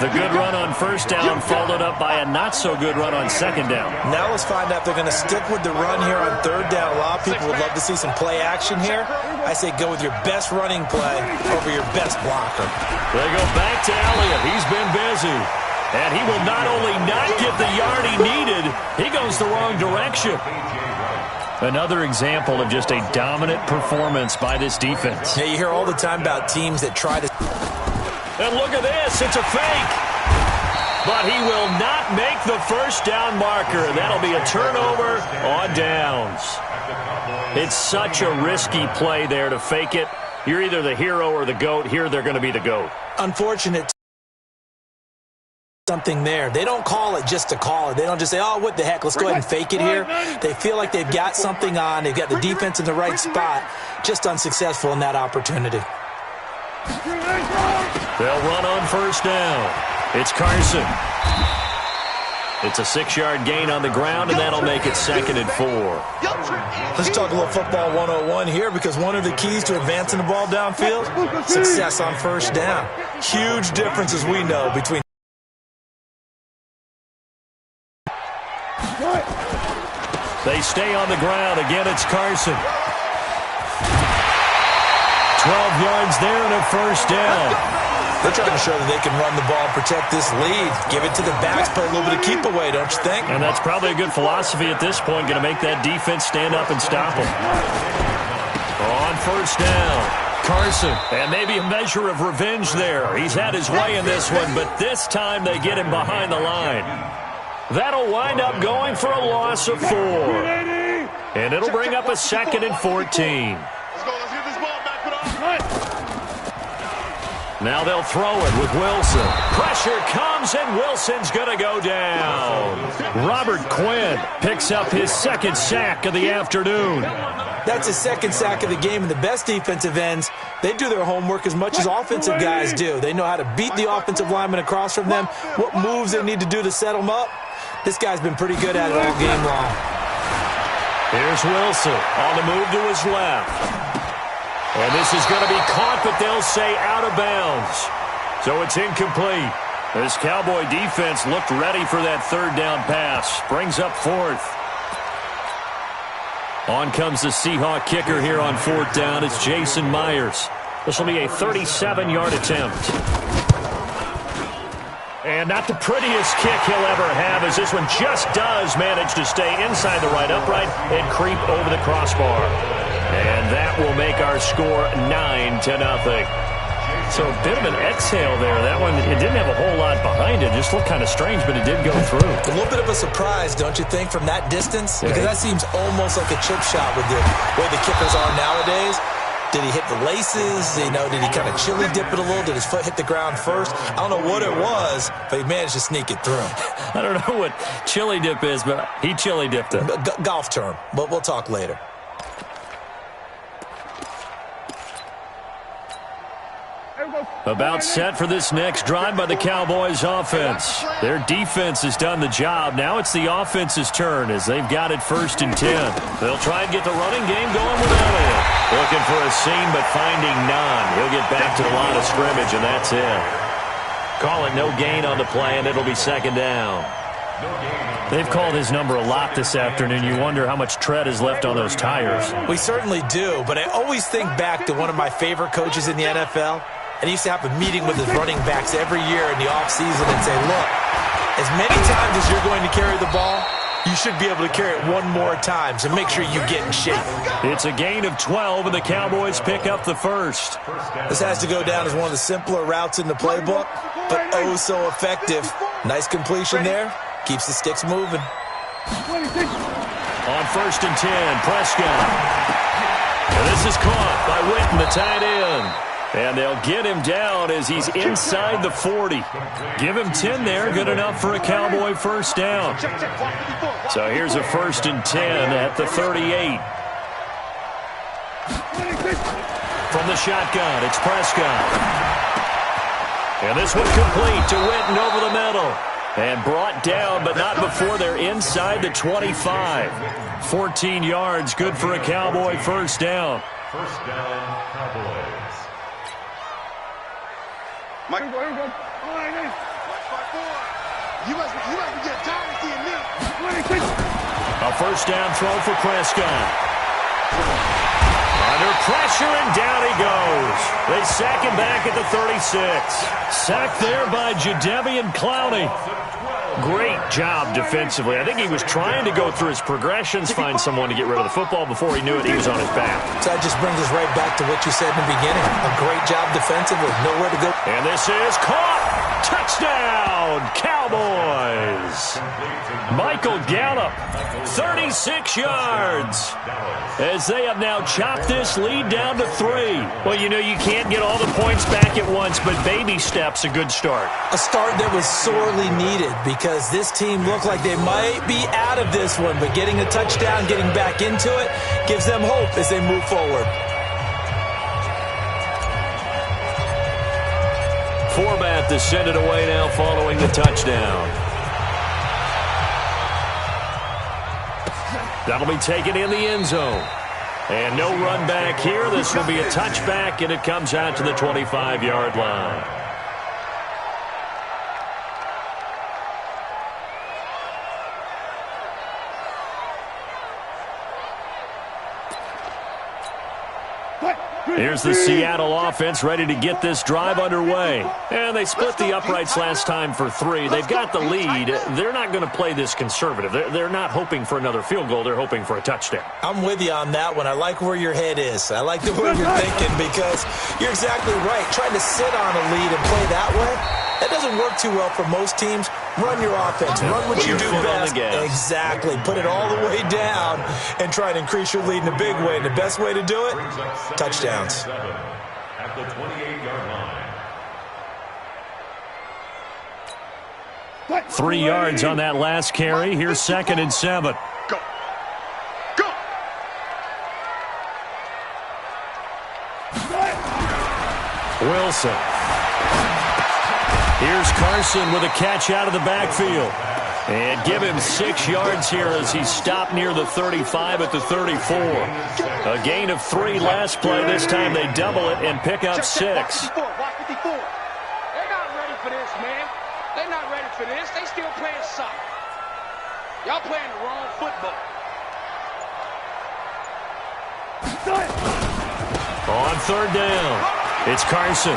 The good run on first down followed up by a not-so-good run on second down. Now let's find out if they're going to stick with the run here on 3rd down. A lot of people would love to see some play action here. I say go with your best running play over your best blocker. They go back to Elliott. He's been busy. And he will not only not get the yard he needed, he goes the wrong direction. Another example of just a dominant performance by this defense. Yeah, you hear all the time about teams that try to... And look at this. It's a fake. But he will not make the first down marker. That'll be a turnover on downs. It's such a risky play there to fake it. You're either the hero or the GOAT. Here they're going to be the GOAT. Unfortunate. Something there. They don't call it just to call it. They don't just say, oh, what the heck, let's go ahead and fake it here. They feel like they've got something on. They've got the defense in the right spot. Just unsuccessful in that opportunity. They'll run on first down. It's Carson. It's a 6-yard gain on the ground, and that'll make it 2nd and 4. Let's talk a little football 101 here, because one of the keys to advancing the ball downfield, success on first down. Huge difference, as we know, between... They stay on the ground. Again, it's Carson. 12 yards there and a first down. They're trying to show that they can run the ball, protect this lead, give it to the backs, play a little bit of keep away, don't you think? And that's probably a good philosophy at this point, going to make that defense stand up and stop them. On first down, Carson, and maybe a measure of revenge there. He's had his way in this one, but this time they get him behind the line. That'll wind up going for a loss of 4. And it'll bring up a 2nd and 14. Now they'll throw it with Wilson. Pressure comes, and Wilson's going to go down. Robert Quinn picks up his 2nd sack of the afternoon. That's his 2nd sack of the game, and the best defensive ends, they do their homework as much as offensive guys do. They know how to beat the offensive lineman across from them, what moves they need to do to set them up. This guy's been pretty good at it all game long. Here's Wilson on the move to his left. And this is going to be caught, but they'll say out of bounds. So it's incomplete. This Cowboy defense looked ready for that 3rd down pass. Brings up 4th. On comes the Seahawk kicker here on 4th down. It's Jason Myers. This will be a 37-yard attempt. And not the prettiest kick he'll ever have, as this one just does manage to stay inside the right upright and creep over the crossbar. And that will make our score 9-0. So a bit of an exhale there. That one, it didn't have a whole lot behind it. Just looked kind of strange, but it did go through. A little bit of a surprise, don't you think, from that distance? Because that seems almost like a chip shot with the way the kickers are nowadays. Did he hit the laces? Did he kind of chili dip it a little? Did his foot hit the ground first? I don't know what it was, but he managed to sneak it through. I don't know what chili dip is, but he chili dipped it. Golf term, but we'll talk later. About set for this next drive by the Cowboys offense. Their defense has done the job. Now it's the offense's turn as they've got it 1st and 10. They'll try and get the running game going with Elliott. Looking for a seam, but finding none. He'll get back to the line of scrimmage, and that's it. Calling no gain on the play, and it'll be 2nd down. They've called his number a lot this afternoon. You wonder how much tread is left on those tires. We certainly do, but I always think back to one of my favorite coaches in the NFL. And he used to have a meeting with his running backs every year in the offseason and say, look, as many times as you're going to carry the ball, you should be able to carry it one more time, so make sure you get in shape. It's a gain of 12, and the Cowboys pick up the first. This has to go down as one of the simpler routes in the playbook, but oh so effective. Nice completion there. Keeps the sticks moving. On 1st and 10, Prescott. And this is caught by Witten, the tight end. And they'll get him down as he's inside the 40. Give him 10 there, good enough for a Cowboy 1st down. So here's a 1st and 10 at the 38. From the shotgun, it's Prescott. And this one complete to Witten over the middle. And brought down, but not before they're inside the 25. 14 yards, good for a Cowboy 1st down. 1st down, Cowboys. Mike, here we go. You must be getting tired of seeing me. A 1st down throw for Prescott. Under pressure, and down he goes. They sack him back at the 36. Sacked there by Jadeveon Clowney. Great job defensively. I think he was trying to go through his progressions, find someone to get rid of the football. Before he knew it, he was on his back. So that just brings us right back to what you said in the beginning. A great job defensively. Nowhere to go. And this is caught. Touchdown, Cowboys. Michael Gallup, 36 yards. As they have now chopped this lead down to 3. Well, you know you can't get all the points back at once, but baby steps a good start. A start that was sorely needed because this team looked like they might be out of this one, but getting a touchdown, getting back into it, gives them hope as they move forward. Forbath to send it away now following the touchdown. That'll be taken in the end zone. And no run back here. This will be a touchback, and it comes out to the 25-yard line. Here's the Seattle offense ready to get this drive underway. And they split the uprights last time for 3. They've got the lead. They're not going to play this conservative. They're not hoping for another field goal. They're hoping for a touchdown. I'm with you on that one. I like where your head is. I like the way you're thinking because you're exactly right. Trying to sit on a lead and play that way, that doesn't work too well for most teams. Run your offense. Run what you do best. Exactly. Put it all the way down and try to increase your lead in a big way. And the best way to do it, touchdowns. At the 28-yard line. 3 yards on that last carry. Here's 2nd and 7. Go. Go. Wilson. Here's Carson with a catch out of the backfield. And give him 6 yards here as he's stopped near the 35 at the 34. A gain of 3 last play. This time they double it and pick up 6. They're not ready for this, man. They're not ready for this. They still playing soccer. Y'all playing the wrong football. On 3rd down, it's Carson.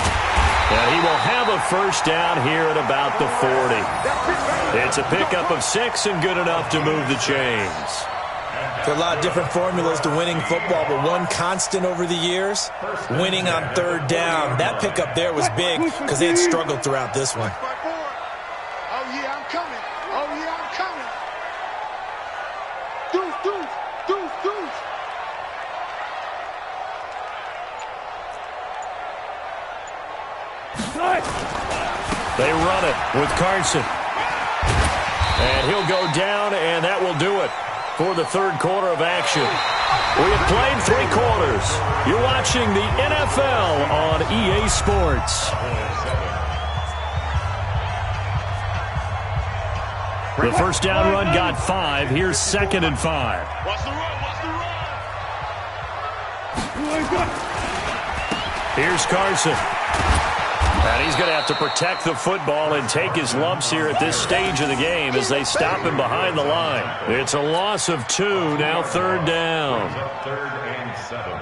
And he will have a first down here at about the 40. It's a pickup of 6 and good enough to move the chains. There are a lot of different formulas to winning football, but one constant over the years, winning on third down. That pickup there was big because they had struggled throughout this one. Oh, yeah, I'm coming. Oh, yeah, I'm coming. Deuce, deuce, deuce, deuce. They run it with Carson. And he'll go down, and that will do it for the third quarter of action. We have played 3 quarters. You're watching the NFL on EA Sports. The first down run got 5. Here's 2nd and 5. What's the run? What's the run? Here's Carson. And he's going to have to protect the football and take his lumps here at this stage of the game as they stop him behind the line. It's a loss of 2, now third down. 3rd and 7.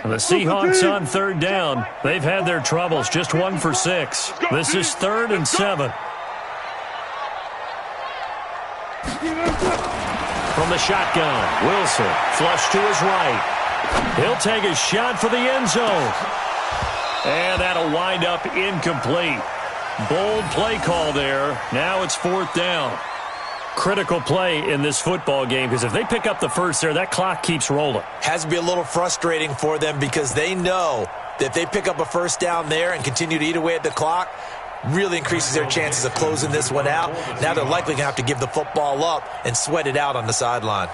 The Seahawks on third down. They've had their troubles, just 1 for 6. This is 3rd and 7. From the shotgun, Wilson, flush to his right. He'll take a shot for the end zone. And that'll wind up incomplete. Bold play call there. Now it's 4th down. Critical play in this football game because if they pick up the first there, that clock keeps rolling. Has to be a little frustrating for them because they know that if they pick up a first down there and continue to eat away at the clock, really increases their chances of closing this one out. Now they're likely going to have to give the football up and sweat it out on the sideline.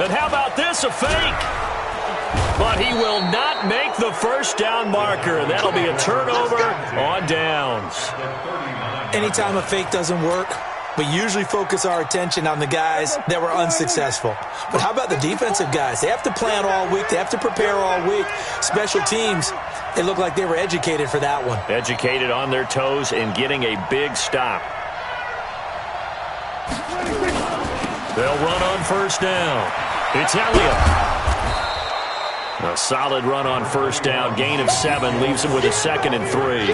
And how about this, a fake? But he will not make the first down marker. That'll be a turnover on downs. Anytime a fake doesn't work, we usually focus our attention on the guys that were unsuccessful. But how about the defensive guys? They have to plan all week. They have to prepare all week. Special teams, they look like they were educated for that one. Educated on their toes and getting a big stop. They'll run on first down. It's Elliott. A solid run on first down. Gain of 7 leaves him with a 2nd and 3.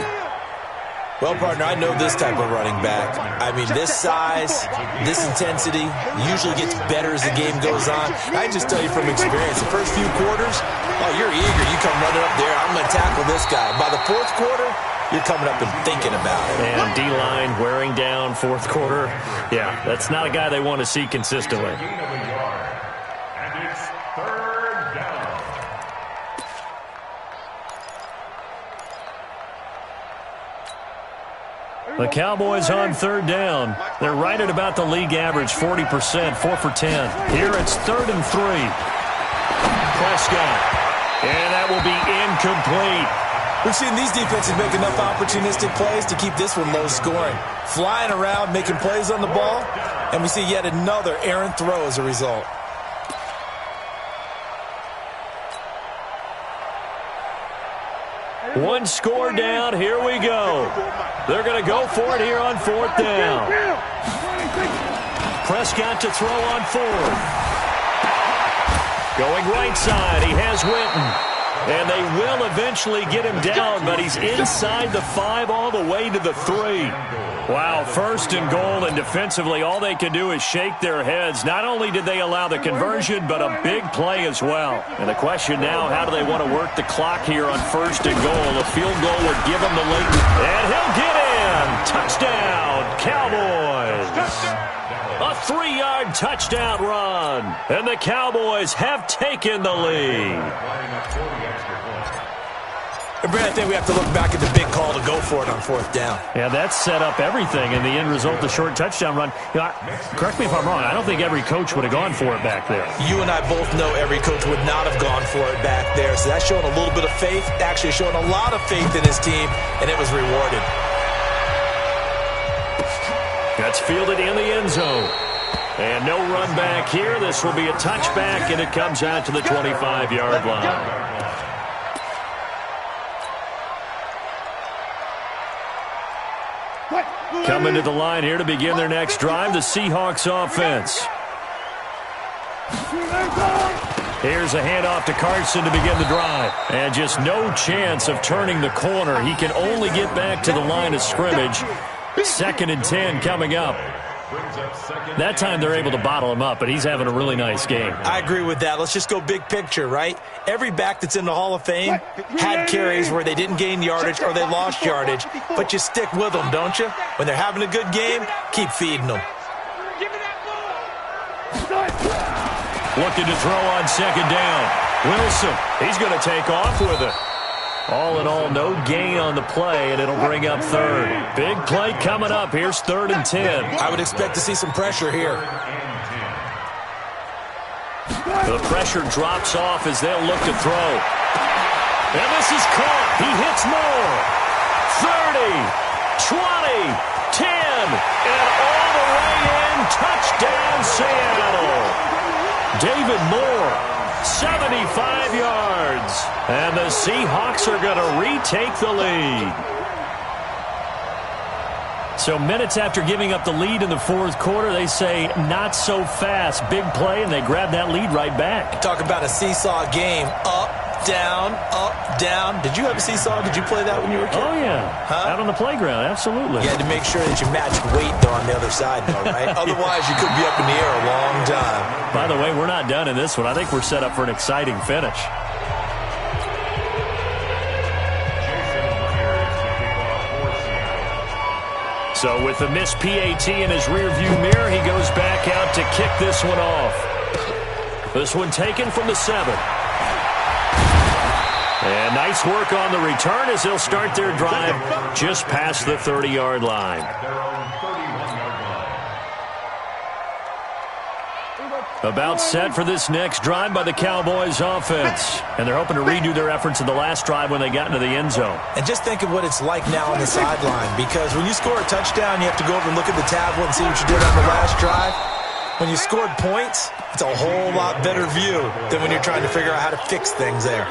Well, partner, I know this type of running back. I mean, this size, this intensity usually gets better as the game goes on. I just tell you from experience, the first few quarters, oh, you're eager. You come running up there, I'm going to tackle this guy. By the 4th quarter, you're coming up and thinking about it. And D-line wearing down 4th quarter. Yeah, that's not a guy they want to see consistently. And it's 3rd down. The Cowboys on third down. They're right at about the league average, 40%, 4 for 10. Here it's 3rd and 3. Prescott. And that will be incomplete. We've seen these defenses make enough opportunistic plays to keep this one low scoring. Flying around, making plays on the ball, and we see yet another errant throw as a result. One score down. Here we go. They're going to go for it here on 4th down. Prescott to throw on 4th. Going right side. He has Witten. And they will eventually get him down, but he's inside the 5 all the way to the 3. Wow, 1st and goal, and defensively all they can do is shake their heads. Not only did they allow the conversion, but a big play as well. And the question now, how do they want to work the clock here on 1st and goal? A field goal would give him the lead. And he'll get in. Touchdown, Cowboys. A 3-yard touchdown run. And the Cowboys have taken the lead. And Brad, I think we have to look back at the big call to go for it on 4th down. Yeah, that set up everything in the end result, the short touchdown run. You know, correct me if I'm wrong, I don't think every coach would have gone for it back there. You and I both know every coach would not have gone for it back there. So that's showing a little bit of faith, actually showing a lot of faith in his team, and it was rewarded. That's fielded in the end zone. And no run back here. This will be a touchback, and it comes out to the 25-yard line. Coming to the line here to begin their next drive, the Seahawks offense. Here's a handoff to Carson to begin the drive. And just no chance of turning the corner. He can only get back to the line of scrimmage. 2nd and 10 coming up. That time they're able to bottle him up, but he's having a really nice game. I agree with that. Let's just go big picture, right? Every back that's in the Hall of Fame had carries where they didn't gain yardage or they lost yardage, but you stick with them, don't you? When they're having a good game, keep feeding them. Looking to throw on 2nd down. Wilson, he's going to take off with it. All in all, no gain on the play, and it'll bring up 3rd. Big play coming up. Here's 3rd and 10. I would expect to see some pressure here. The pressure drops off as they'll look to throw. And this is caught. He hits Moore. 30, 20, 10, and all the way in. Touchdown, Seattle. David Moore, 75 yards. And the Seahawks are going to retake the lead. So minutes after giving up the lead in the 4th quarter, they say not so fast. Big play, and they grab that lead right back. Talk about a seesaw game. Up, down, up, down. Did you have a seesaw? Did you play that when you were a kid? Oh, yeah. Out on the playground, absolutely. You had to make sure that you matched weight, though, on the other side, though, right? Otherwise, you could be up in the air a long time. By the way, we're not done in this one. I think we're set up for an exciting finish. So with the missed PAT in his rearview mirror, he goes back out to kick this one off. This one taken from the 7. And nice work on the return as they'll start their drive just past the 30-yard line. About set for this next drive by the Cowboys offense. And they're hoping to redo their efforts in the last drive when they got into the end zone. And just think of what it's like now on the sideline, because when you score a touchdown, you have to go over and look at the tablet and see what you did on the last drive. When you scored points, it's a whole lot better view than when you're trying to figure out how to fix things there.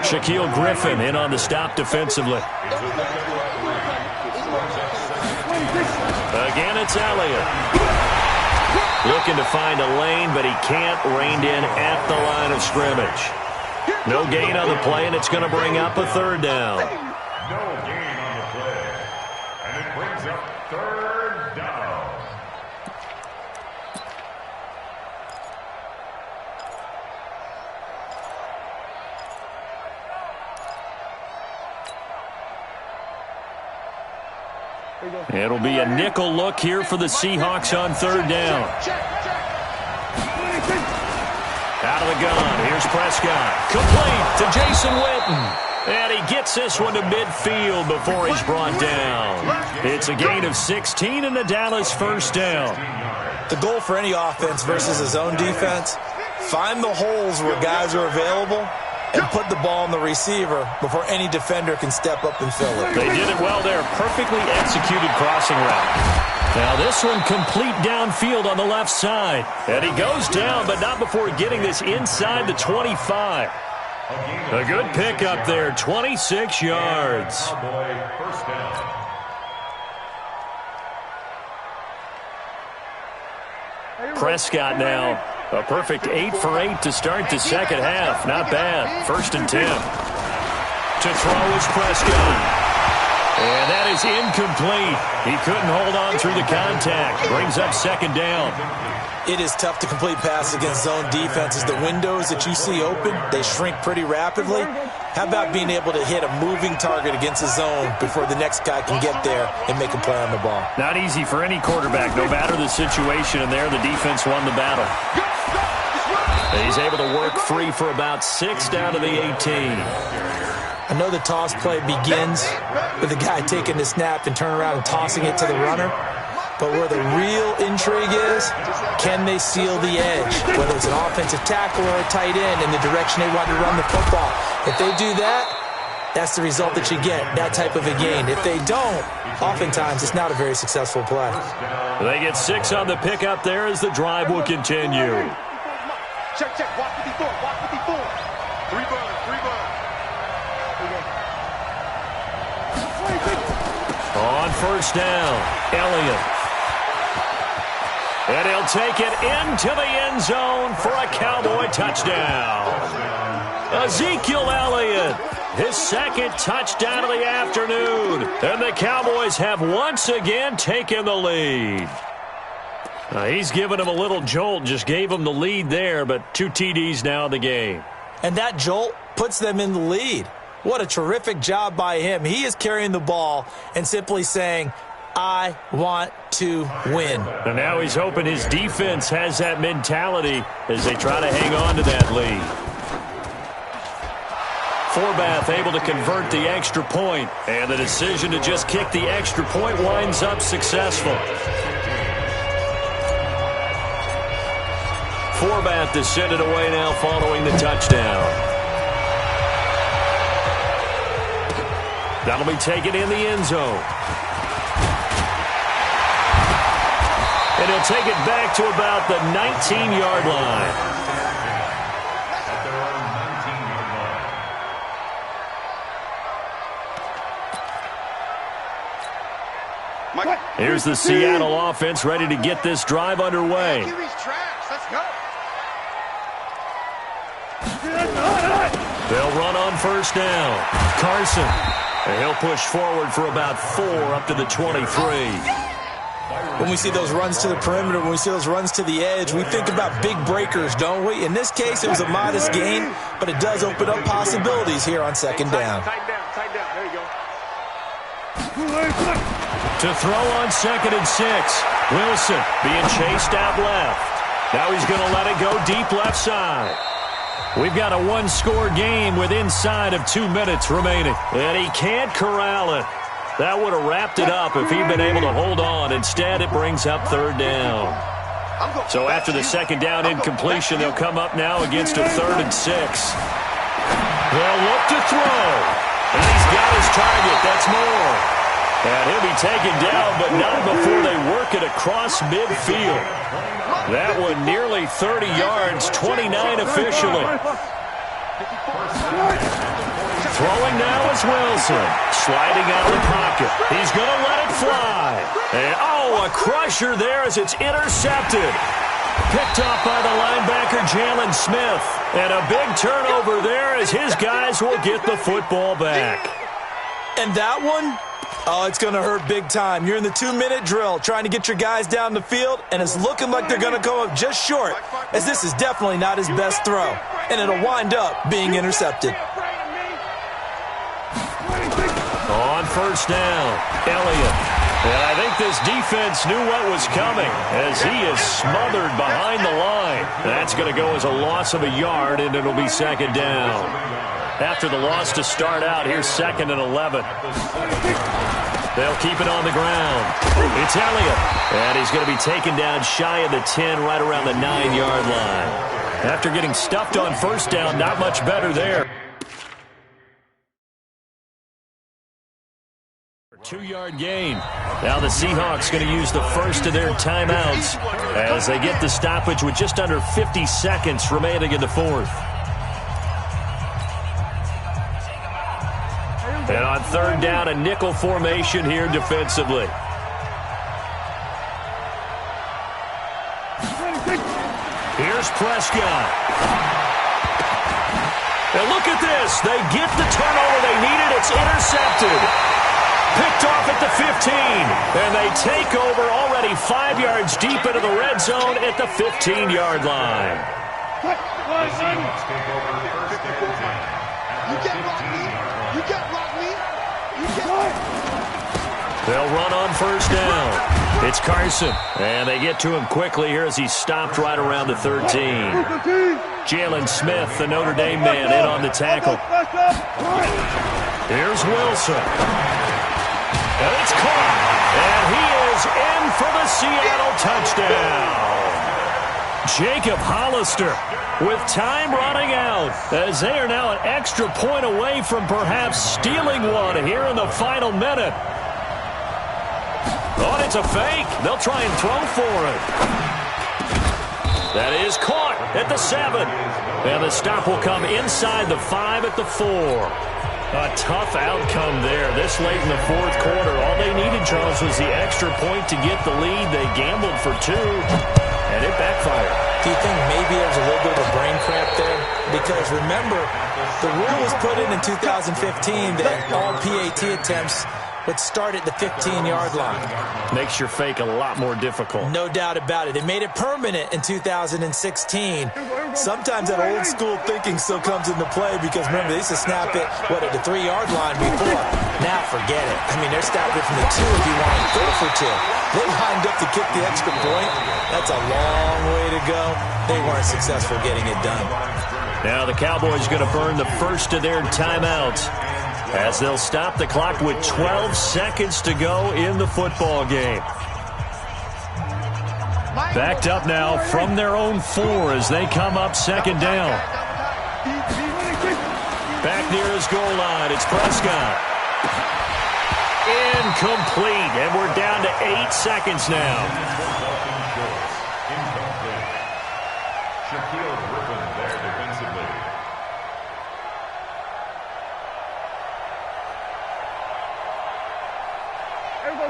Shaquille Griffin in on the stop defensively. Again, it's Elliott. Looking to find a lane, but he can't. Reined in at the line of scrimmage. No gain on the play, and it's going to bring up a 3rd down. No gain on the play. And it brings up 3rd down. It'll be a nickel look here for the Seahawks on 3rd down. Out of the gun, here's Prescott. Complete to Jason Witten. And he gets this one to midfield before he's brought down. It's a gain of 16 and the Dallas 1st down. The goal for any offense versus a zone defense, find the holes where guys are available and put the ball on the receiver before any defender can step up and fill it. They did it well there. Perfectly executed crossing route. Now this one complete downfield on the left side. And he goes down, but not before getting this inside the 25. A good pick up there, 26 yards. First down. Prescott now. A perfect 8 for 8 to start the 2nd half. Not bad. 1st and 10. To throw is Prescott. And that is incomplete. He couldn't hold on through the contact. Brings up 2nd down. It is tough to complete passes against zone defenses. The windows that you see open, they shrink pretty rapidly. How about being able to hit a moving target against a zone before the next guy can get there and make a play on the ball? Not easy for any quarterback, no matter the situation, and there the defense won the battle. He's able to work free for about 6 down to the 18. I know the toss play begins with the guy taking the snap and turning around and tossing it to the runner. But where the real intrigue is, can they seal the edge? Whether it's an offensive tackle or a tight end in the direction they want to run the football. If they do that, that's the result that you get, that type of a gain. If they don't, oftentimes it's not a very successful play. They get 6 on the pickup there as the drive will continue. Check, check. Watch 54. Watch 54. 3 burn. 3 burn. On first down, Elliott. And he'll take it into the end zone for a Cowboy touchdown. Ezekiel Elliott, his second touchdown of the afternoon. And the Cowboys have once again taken the lead. He's given him a little jolt, just gave him the lead there, but 2 TDs now in the game. And that jolt puts them in the lead. What a terrific job by him. He is carrying the ball and simply saying, I want to win. And now he's hoping his defense has that mentality as they try to hang on to that lead. Forbath able to convert the extra point, and the decision to just kick the extra point winds up successful. Forbath to send it away now following the touchdown. That'll be taken in the end zone. And he'll take it back to about the 19-yard line. Here's the Seattle offense ready to get this drive underway. They'll run on first down. Carson. And he'll push forward for about 4 up to the 23. When we see those runs to the perimeter, when we see those runs to the edge, we think about big breakers, don't we? In this case, it was a modest gain, but it does open up possibilities here on second down. Tight down. There you go. To throw on 2nd and 6. Wilson being chased out left. Now he's going to let it go deep left side. We've got a 1-score game with inside of 2 minutes remaining. And he can't corral it. That would have wrapped it up if he'd been able to hold on. Instead, it brings up 3rd down. So after the 2nd down incompletion, they'll come up now against a 3rd and 6. They'll look to throw. And he's got his target. That's Moore. And he'll be taken down, but not before they work it across midfield. That one nearly 30 yards, 29 officially. Throwing now is Wilson. Sliding out of the pocket. He's going to let it fly. And, a crusher there as it's intercepted. Picked off by the linebacker, Jalen Smith. And a big turnover there as his guys will get the football back. And that one, it's going to hurt big time. You're in the 2-minute drill trying to get your guys down the field, and it's looking like they're going to come up just short, as this is definitely not his best throw. And it'll wind up being intercepted. On first down, Elliott. And I think this defense knew what was coming as he is smothered behind the line. That's going to go as a loss of a yard, and it'll be 2nd down. After the loss to start out, here's 2nd and 11. They'll keep it on the ground. It's Elliott. And he's going to be taken down shy of the 10, right around the 9-yard line. After getting stuffed on first down, not much better there. 2-yard gain. Now the Seahawks going to use the first of their timeouts as they get the stoppage with just under 50 seconds remaining in the 4th. And on 3rd down, a nickel formation here defensively. Here's Prescott. And look at this. They get the turnover they needed. It's intercepted. Picked off at the 15. And they take over already 5 yards deep into the red zone at the 15-yard line. They'll run on first down. It's Carson. And they get to him quickly here as he's stopped right around the 13. Jalen Smith, the Notre Dame man, in on the tackle. Here's Wilson. And it's caught. And he is in for the Seattle touchdown. Jacob Hollister with time running out as they are now an extra point away from perhaps stealing one here in the final minute. Oh, it's a fake. They'll try and throw for it. That is caught at the 7. And the stop will come inside the 5 at the 4. A tough outcome there. This late in the fourth quarter, all they needed, Charles, was the extra point to get the lead. They gambled for 2, and it backfired. Do you think maybe there was a little bit of a brain cramp there? Because remember, the rule was put in 2015 that all PAT attempts would start at the 15-yard line. Makes your fake a lot more difficult. No doubt about it. They made it permanent in 2016. Sometimes that old school thinking still comes into play because, remember, they used to snap it, at the 3-yard line before. Now forget it. I mean, they're snapping from the 2 if you want to go for 2. They lined up to kick the extra point. That's a long way to go. They weren't successful getting it done. Now the Cowboys going to burn the first of their timeouts as they'll stop the clock with 12 seconds to go in the football game. Backed up now from their own 4 as they come up second down. Back near his goal line, it's Prescott. Incomplete, and we're down to 8 seconds now. Incomplete. Shaquille Griffin there defensively.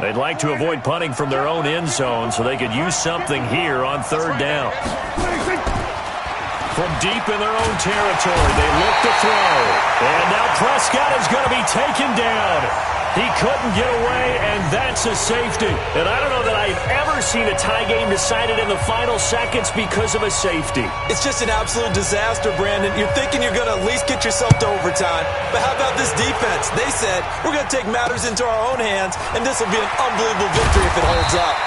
They'd like to avoid punting from their own end zone so they could use something here on third down. From deep in their own territory, they look to throw. And now Prescott is going to be taken down. He couldn't get away, and that's a safety. And I don't know that I've ever seen a tie game decided in the final seconds because of a safety. It's just an absolute disaster, Brandon. You're thinking you're going to at least get yourself to overtime. But how about this defense? They said, we're going to take matters into our own hands, and this will be an unbelievable victory if it holds up.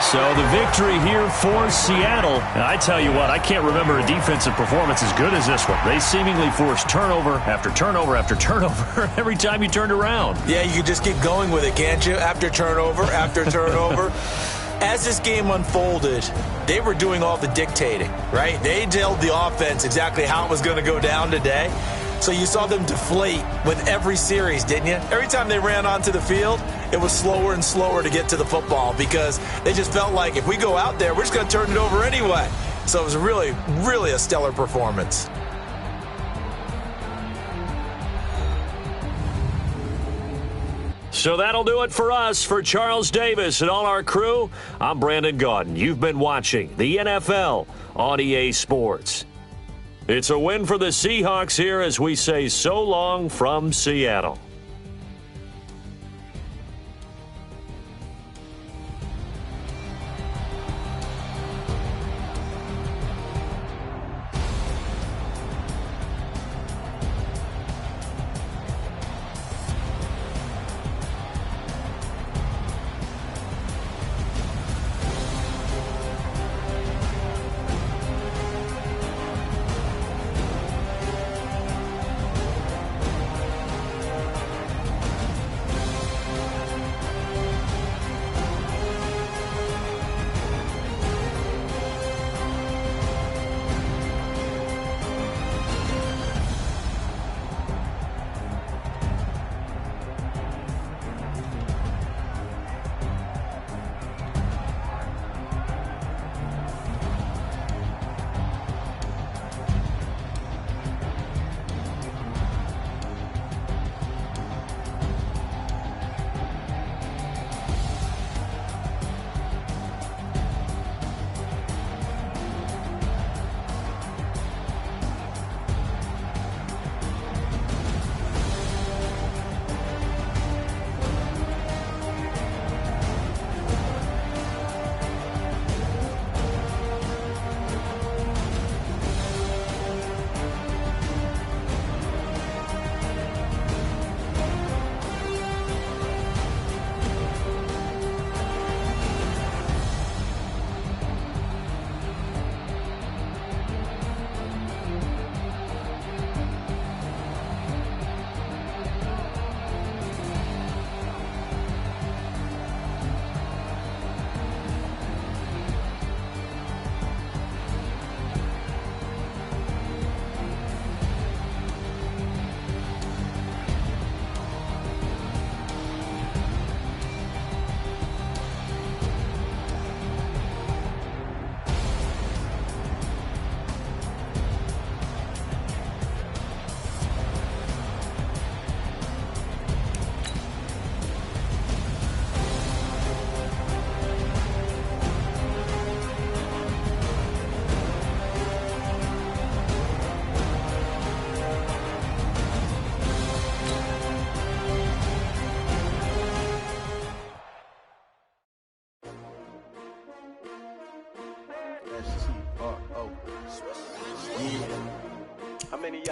So the victory here for Seattle. And I tell you what, I can't remember a defensive performance as good as this one. They seemingly forced turnover after turnover after turnover every time you turned around. Yeah, you can just keep going with it, can't you? After turnover, after turnover. As this game unfolded, they were doing all the dictating, right? They told the offense exactly how it was going to go down today. So you saw them deflate with every series, didn't you? Every time they ran onto the field, it was slower and slower to get to the football because they just felt like if we go out there, we're just going to turn it over anyway. So it was really, really a stellar performance. So that'll do it for us. For Charles Davis and all our crew, I'm Brandon Gaudin. You've been watching the NFL on EA Sports. It's a win for the Seahawks here as we say so long from Seattle.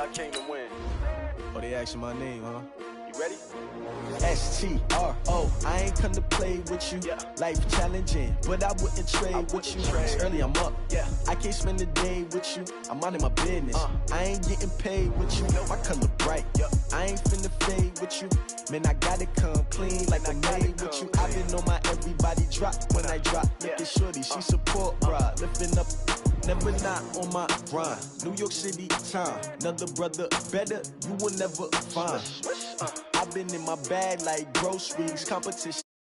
I came to win. Oh, they asking my name, huh? You ready? S-T-R-O, I ain't come to play with you. Life challenging, but I wouldn't trade with you. It's early, I'm up. I can't spend the day with you. I'm out of my business. I ain't getting paid with you. My color bright. I ain't finna fade with you. Man, I gotta come clean like I made with you. I've been on my everybody drop when I drop. Look at shorty, she support, bruh. Lifting up, never not on my grind. New York City time, another brother better, you will never find. I've been in my bag like groceries, competition.